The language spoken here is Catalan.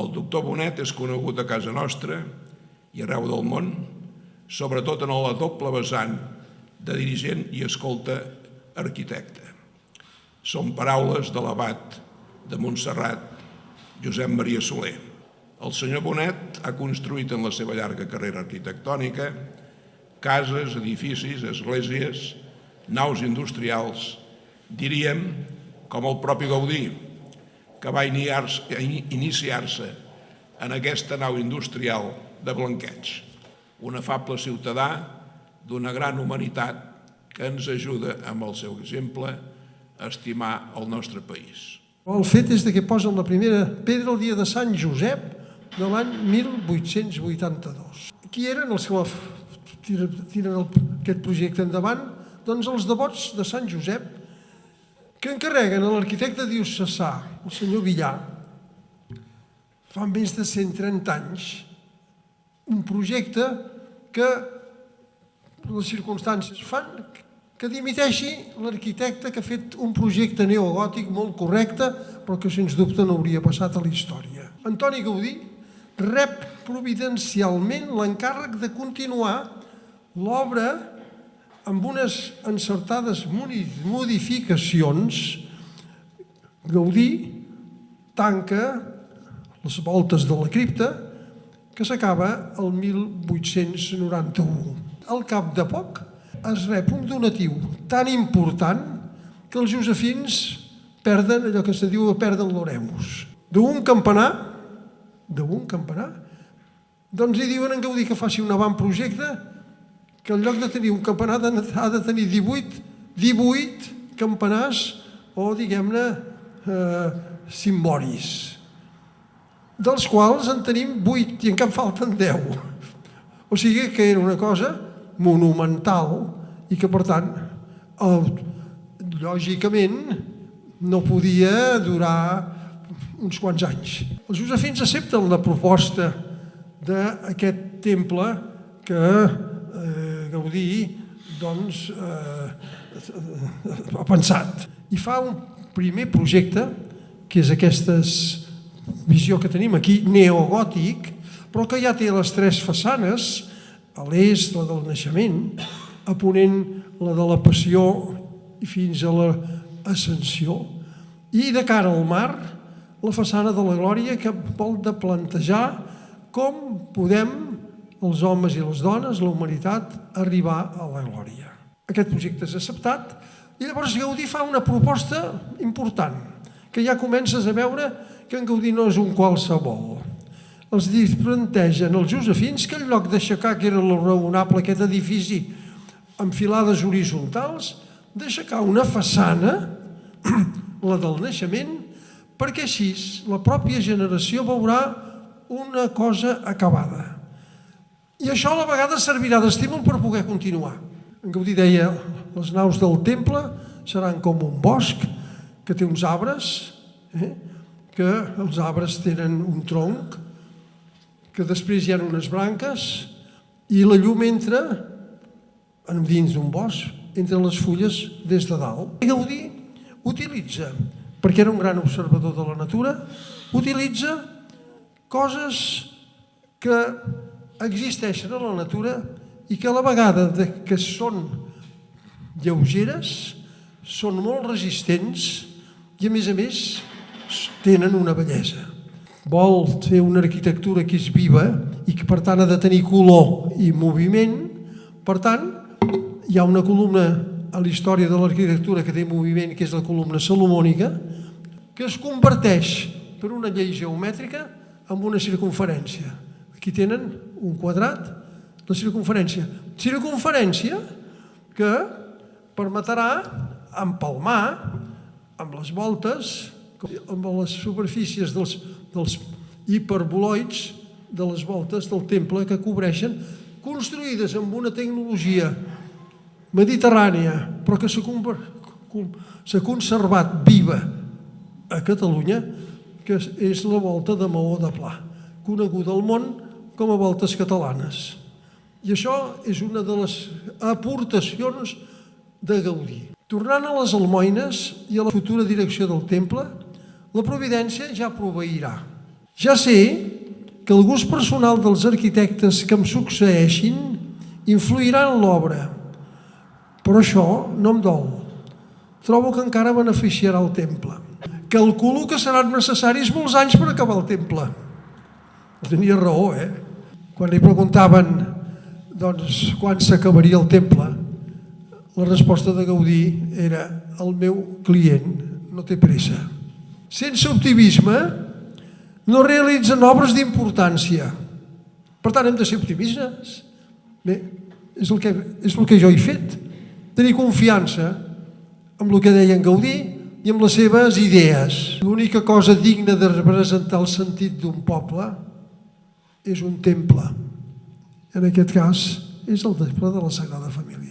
El doctor Bonet és conegut a casa nostra i arreu del món, sobretot en la doble vessant de dirigent i escolta arquitecte. Són paraules de l'abat de Montserrat, Josep Maria Soler. El senyor Bonet ha construït en la seva llarga carrera arquitectònica cases, edificis, esglésies, naus industrials, diríem, com el propi Gaudí, que va iniciar-se en aquesta nau industrial de Blanqueig, un afable ciutadà d'una gran humanitat que ens ajuda amb el seu exemple a estimar el nostre país. El fet és que posen la primera pedra el dia de Sant Josep de l'any 1882. Qui eren els que tiren aquest projecte endavant? Doncs els devots de Sant Josep, que encarreguen a l'arquitecte diocesà, el senyor Villar, fa més de 130 anys, un projecte que les circumstàncies fan que dimiteixi l'arquitecte que ha fet un projecte neogòtic molt correcte, però que sens dubte no hauria passat a la història. Antoni Gaudí rep providencialment l'encàrrec de continuar l'obra amb unes encertades modificacions. Gaudí tanca les voltes de la cripta, que s'acaba el 1891. Al cap de poc es rep un donatiu tan important que els josefins perden allò que se diu perden l'oremus. D'un campanar, doncs li diuen a Gaudí que faci un avantprojecte que en lloc de tenir un campanar ha de tenir 18 campanars o, diguem-ne, cimboris, dels quals en tenim 8 i encara falten 10. O sigui que era una cosa monumental i que, per tant, lògicament no podia durar uns quants anys. Els josefins accepten la proposta d'aquest temple que Gaudí ha pensat i fa un primer projecte, que és aquesta visió que tenim aquí, neogòtic, però que ja té les 3 façanes, a l'est la del naixement, a ponent la de la passió i fins a l'ascensió, i de cara al mar la façana de la glòria, que vol de plantejar com podem els homes i les dones, la humanitat, arribar a la glòria. Aquest projecte és acceptat i llavors Gaudí fa una proposta important, que ja comences a veure que en Gaudí no és un qualsevol. Els plantegen els josefins que en lloc d'aixecar, que era el raonable, aquest edifici amb filades horitzontals, d'aixecar una façana, la del naixement, perquè així la pròpia generació veurà una cosa acabada. I això a la vegada servirà d'estímul per poder continuar. En Gaudí deia, les naus del temple seran com un bosc que té uns arbres, que els arbres tenen un tronc, que després hi ha unes branques i la llum entra dins d'un bosc, entre les fulles des de dalt. Gaudí utilitza, perquè era un gran observador de la natura, utilitza coses que existeixen a la natura i que a la vegada que són lleugeres, són molt resistents i a més tenen una bellesa. Vol fer una arquitectura que és viva i que per tant ha de tenir color i moviment. Per tant, hi ha una columna a la història de l'arquitectura que té moviment, que és la columna salomònica, que es converteix per una llei geomètrica en una circumferència. Aquí tenen un quadrat, la circumferència. Circumferència que permetrà empalmar amb les voltes, amb les superfícies dels hiperboloids de les voltes del temple que cobreixen, construïdes amb una tecnologia mediterrània, però que s'ha conservat viva a Catalunya, que és la volta de maó de pla, coneguda al món com a voltes catalanes. I això és una de les aportacions de Gaudí. Tornant a les almoines i a la futura direcció del temple, la providència ja proveirà. Ja sé que el gust personal dels arquitectes que em succeeixin influirà en l'obra, però això no em dol. Trobo que encara beneficiarà el temple. Calculo que seran necessaris molts anys per acabar el temple. Tenia raó, Quan li preguntaven quan s'acabaria el temple, la resposta de Gaudí era: el meu client no té pressa. Sense optimisme no realitzen obres d'importància. Per tant, hem de ser optimistes. Bé, és el que jo he fet. Tenir confiança en el que deia en Gaudí i en les seves idees. L'única cosa digna de representar el sentit d'un poble és un temple. En aquest cas, és el temple de la Sagrada Família.